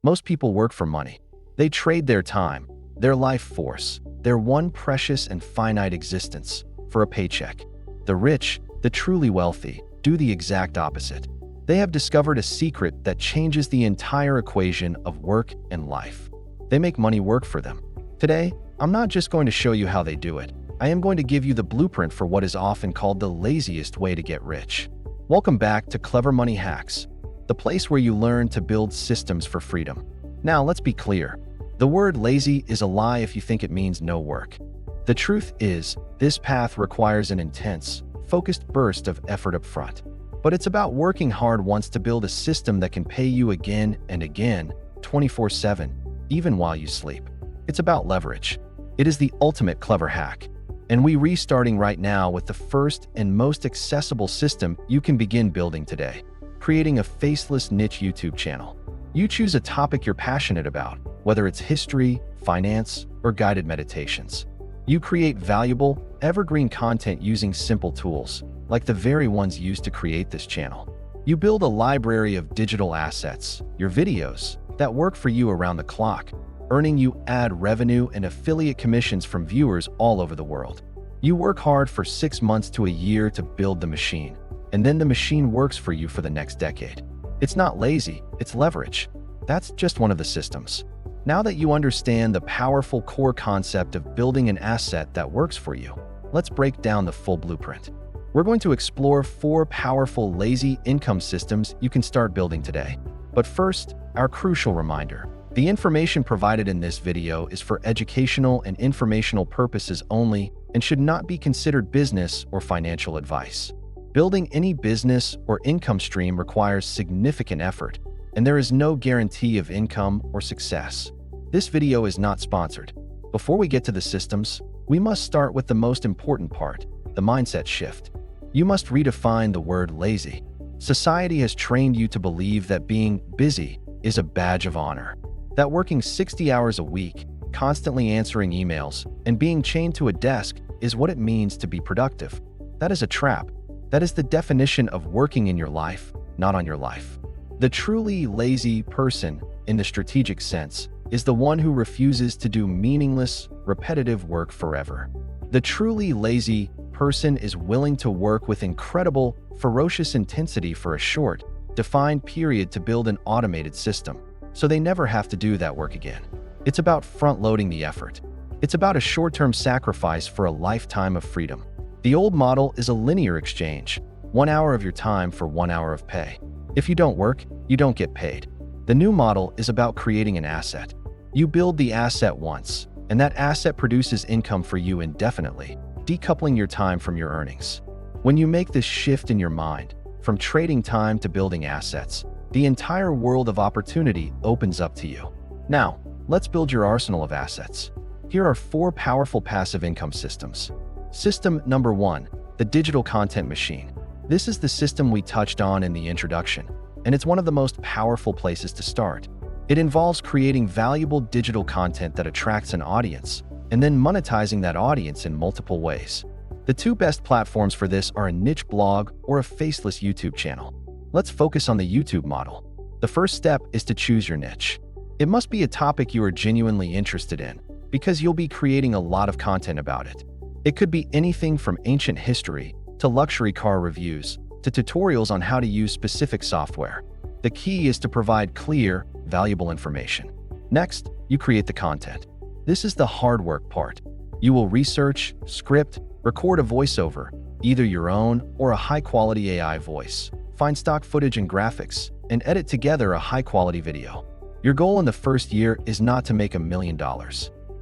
Most people work for money. They trade their time, their life force, their one precious and finite existence for a paycheck. The rich, the truly wealthy, do the exact opposite. They have discovered a secret that changes the entire equation of work and life. They make money work for them. Today, I'm not just going to show you how they do it. I am going to give you the blueprint for what is often called the laziest way to get rich. Welcome back to Clever Money Hacks, the place where you learn to build systems for freedom. Now, let's be clear. The word lazy is a lie if you think it means no work. The truth is, this path requires an intense, focused burst of effort up front. But it's about working hard once to build a system that can pay you again and again, 24/7, even while you sleep. It's about leverage. It is the ultimate clever hack. And we're restarting right now with the first and most accessible system you can begin building today, creating a faceless niche YouTube channel. You choose a topic you're passionate about, whether it's history, finance, or guided meditations. You create valuable, evergreen content using simple tools, like the very ones used to create this channel. You build a library of digital assets, your videos, that work for you around the clock, earning you ad revenue and affiliate commissions from viewers all over the world. You work hard for 6 months to a year to build the machine, and then the machine works for you for the next decade. It's not lazy, it's leverage. That's just one of the systems. Now that you understand the powerful core concept of building an asset that works for you, let's break down the full blueprint. We're going to explore 4 powerful lazy income systems you can start building today. But first, our crucial reminder. The information provided in this video is for educational and informational purposes only and should not be considered business or financial advice. Building any business or income stream requires significant effort, and there is no guarantee of income or success. This video is not sponsored. Before we get to the systems, we must start with the most important part, the mindset shift. You must redefine the word lazy. Society has trained you to believe that being busy is a badge of honor, that working 60 hours a week, constantly answering emails, and being chained to a desk is what it means to be productive. That is a trap. That is the definition of working in your life, not on your life. The truly lazy person, in the strategic sense, is the one who refuses to do meaningless, repetitive work forever. The truly lazy person is willing to work with incredible, ferocious intensity for a short, defined period to build an automated system, so they never have to do that work again. It's about front-loading the effort. It's about a short-term sacrifice for a lifetime of freedom. The old model is a linear exchange, 1 hour of your time for 1 hour of pay. If you don't work, you don't get paid. The new model is about creating an asset. You build the asset once, and that asset produces income for you indefinitely, decoupling your time from your earnings. When you make this shift in your mind, from trading time to building assets, the entire world of opportunity opens up to you. Now, let's build your arsenal of assets. Here are 4 powerful passive income systems. System number 1, the digital content machine. This is the system we touched on in the introduction, and it's one of the most powerful places to start. It involves creating valuable digital content that attracts an audience, and then monetizing that audience in multiple ways. The 2 best platforms for this are a niche blog or a faceless YouTube channel. Let's focus on the YouTube model. The first step is to choose your niche. It must be a topic you are genuinely interested in, because you'll be creating a lot of content about it. It could be anything from ancient history to luxury car reviews to tutorials on how to use specific software. The key is to provide clear, valuable information. Next, you create the content. This is the hard work part. You will research, script, record a voiceover, either your own or a high-quality AI voice, find stock footage and graphics, and edit together a high-quality video. Your goal in the first year is not to make $1 million.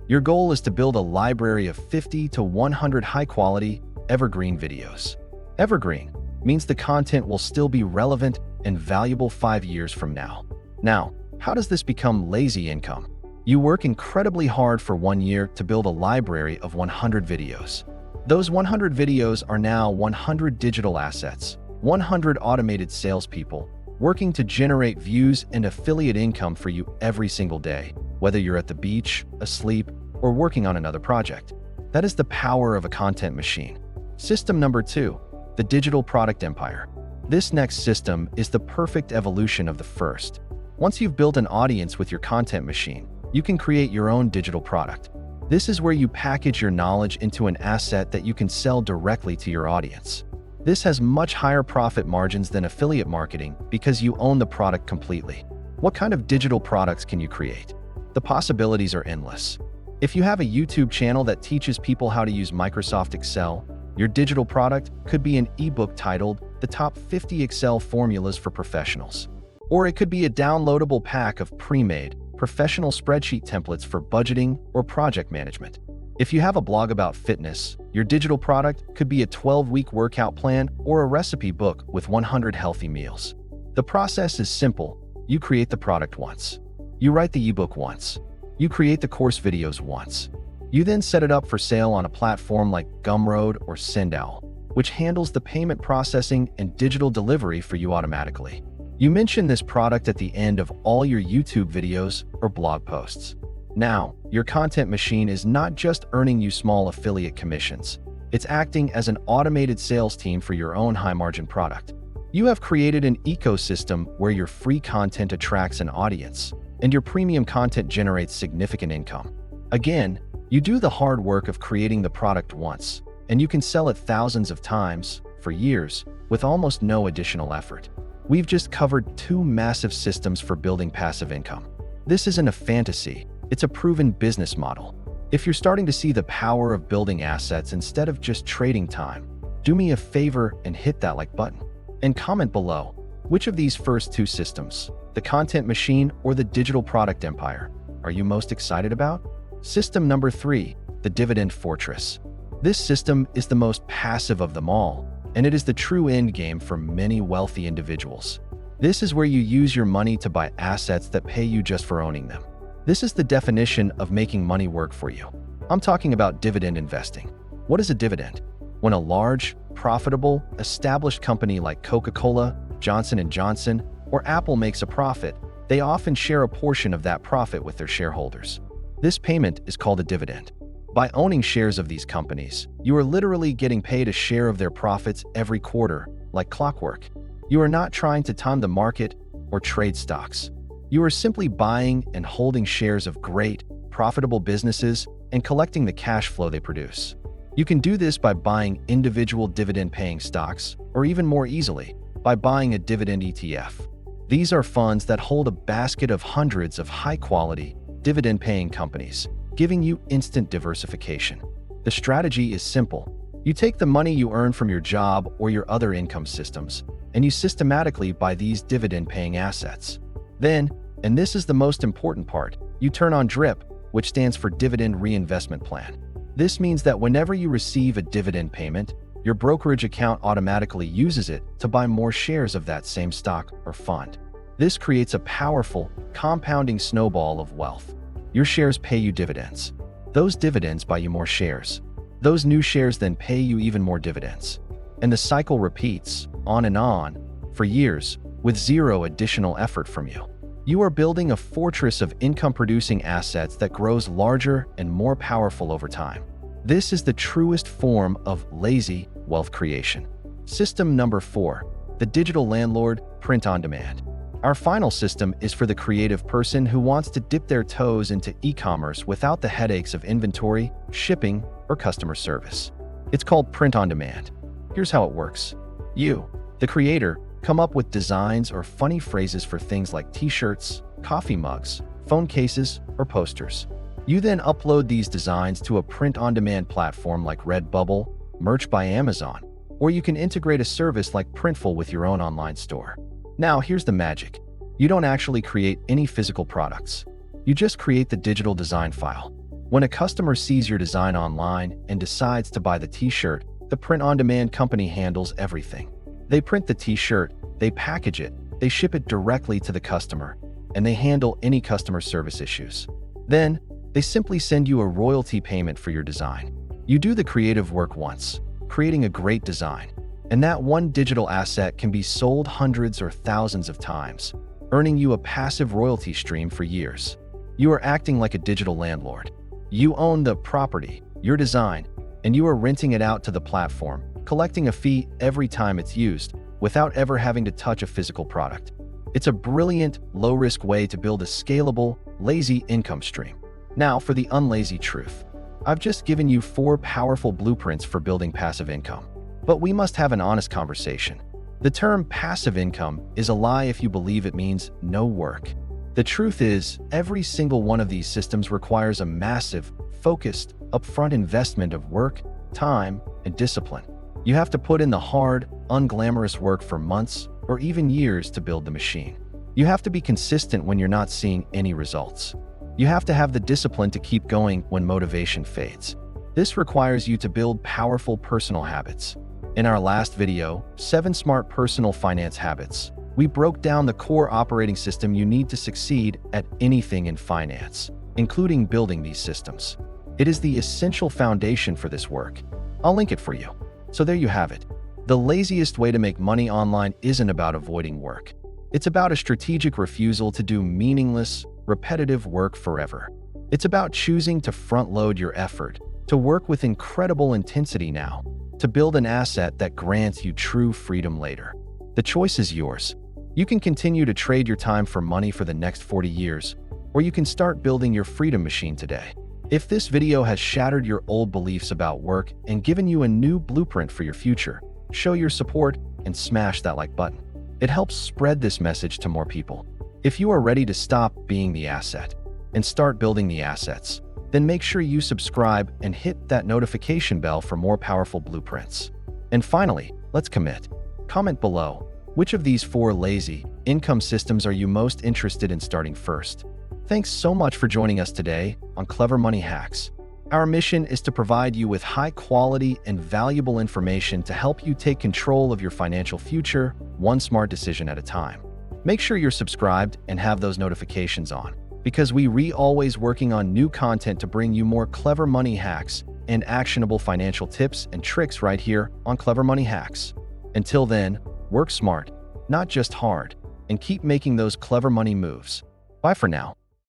Your goal is to build a library of 50 to 100 high-quality, evergreen videos. Evergreen means the content will still be relevant and valuable 5 years from now. Now, how does this become lazy income? You work incredibly hard for 1 year to build a library of 100 videos. Those 100 videos are now 100 digital assets, 100 automated salespeople, working to generate views and affiliate income for you every single day, whether you're at the beach, asleep, or working on another project. That is the power of a content machine. System number 2, the digital product empire. This next system is the perfect evolution of the first. Once you've built an audience with your content machine, you can create your own digital product. This is where you package your knowledge into an asset that you can sell directly to your audience. This has much higher profit margins than affiliate marketing because you own the product completely. What kind of digital products can you create? The possibilities are endless. If you have a YouTube channel that teaches people how to use Microsoft Excel, your digital product could be an ebook titled The Top 50 Excel Formulas for Professionals. Or it could be a downloadable pack of pre-made, professional spreadsheet templates for budgeting or project management. If you have a blog about fitness, your digital product could be a 12-week workout plan or a recipe book with 100 healthy meals. The process is simple. You create the product once. You write the ebook once. You create the course videos once. You then set it up for sale on a platform like Gumroad or Sendowl, which handles the payment processing and digital delivery for you automatically. You mention this product at the end of all your YouTube videos or blog posts. Now, your content machine is not just earning you small affiliate commissions. It's acting as an automated sales team for your own high-margin product. You have created an ecosystem where your free content attracts an audience, and your premium content generates significant income. Again, you do the hard work of creating the product once, and you can sell it thousands of times, for years, with almost no additional effort. We've just covered two massive systems for building passive income. This isn't a fantasy, it's a proven business model. If you're starting to see the power of building assets instead of just trading time, do me a favor and hit that like button. And comment below, which of these first two systems, the content machine or the digital product empire, are you most excited about? System number 3, the dividend fortress. This system is the most passive of them all, and it is the true end game for many wealthy individuals. This is where you use your money to buy assets that pay you just for owning them. This is the definition of making money work for you. I'm talking about dividend investing. What is a dividend? When a large, profitable, established company like Coca-Cola, Johnson & Johnson, or Apple makes a profit, they often share a portion of that profit with their shareholders. This payment is called a dividend. By owning shares of these companies, you are literally getting paid a share of their profits every quarter, like clockwork. You are not trying to time the market or trade stocks. You are simply buying and holding shares of great, profitable businesses and collecting the cash flow they produce. You can do this by buying individual dividend-paying stocks, or even more easily, by buying a dividend ETF. These are funds that hold a basket of hundreds of high-quality, dividend-paying companies, giving you instant diversification. The strategy is simple. You take the money you earn from your job or your other income systems, and you systematically buy these dividend-paying assets. Then, and this is the most important part, you turn on DRIP, which stands for Dividend Reinvestment Plan. This means that whenever you receive a dividend payment, your brokerage account automatically uses it to buy more shares of that same stock or fund. This creates a powerful, compounding snowball of wealth. Your shares pay you dividends. Those dividends buy you more shares. Those new shares then pay you even more dividends. And the cycle repeats, on, for years, with zero additional effort from you. You are building a fortress of income-producing assets that grows larger and more powerful over time. This is the truest form of lazy wealth creation. System number 4, the digital landlord, print on demand. Our final system is for the creative person who wants to dip their toes into e-commerce without the headaches of inventory, shipping, or customer service. It's called print on demand. Here's how it works. You, the creator, come up with designs or funny phrases for things like t-shirts, coffee mugs, phone cases, or posters. You then upload these designs to a print-on-demand platform like Redbubble, Merch by Amazon, or you can integrate a service like Printful with your own online store. Now, here's the magic. You don't actually create any physical products. You just create the digital design file. When a customer sees your design online and decides to buy the t-shirt, the print-on-demand company handles everything. They print the t-shirt, they package it, they ship it directly to the customer, and they handle any customer service issues. Then, they simply send you a royalty payment for your design. You do the creative work once, creating a great design, and that one digital asset can be sold hundreds or thousands of times, earning you a passive royalty stream for years. You are acting like a digital landlord. You own the property, your design, and you are renting it out to the platform, collecting a fee every time it's used, without ever having to touch a physical product. It's a brilliant, low-risk way to build a scalable, lazy income stream. Now, for the unlazy truth. I've just given you 4 powerful blueprints for building passive income. But we must have an honest conversation. The term passive income is a lie if you believe it means no work. The truth is, every single one of these systems requires a massive, focused, upfront investment of work, time, and discipline. You have to put in the hard, unglamorous work for months or even years to build the machine. You have to be consistent when you're not seeing any results. You have to have the discipline to keep going when motivation fades. This requires you to build powerful personal habits. In our last video, 7 Smart Personal Finance Habits, we broke down the core operating system you need to succeed at anything in finance, including building these systems. It is the essential foundation for this work. I'll link it for you. So there you have it. The laziest way to make money online isn't about avoiding work. It's about a strategic refusal to do meaningless, repetitive work forever. It's about choosing to front-load your effort, to work with incredible intensity now, to build an asset that grants you true freedom later. The choice is yours. You can continue to trade your time for money for the next 40 years, or you can start building your freedom machine today. If this video has shattered your old beliefs about work and given you a new blueprint for your future, show your support and smash that like button. It helps spread this message to more people. If you are ready to stop being the asset and start building the assets, then make sure you subscribe and hit that notification bell for more powerful blueprints. And finally, let's commit. Comment below, which of these 4 lazy income systems are you most interested in starting first? Thanks so much for joining us today on Clever Money Hacks. Our mission is to provide you with high-quality and valuable information to help you take control of your financial future, one smart decision at a time. Make sure you're subscribed and have those notifications on, because we're always working on new content to bring you more clever money hacks and actionable financial tips and tricks right here on Clever Money Hacks. Until then, work smart, not just hard, and keep making those clever money moves. Bye for now.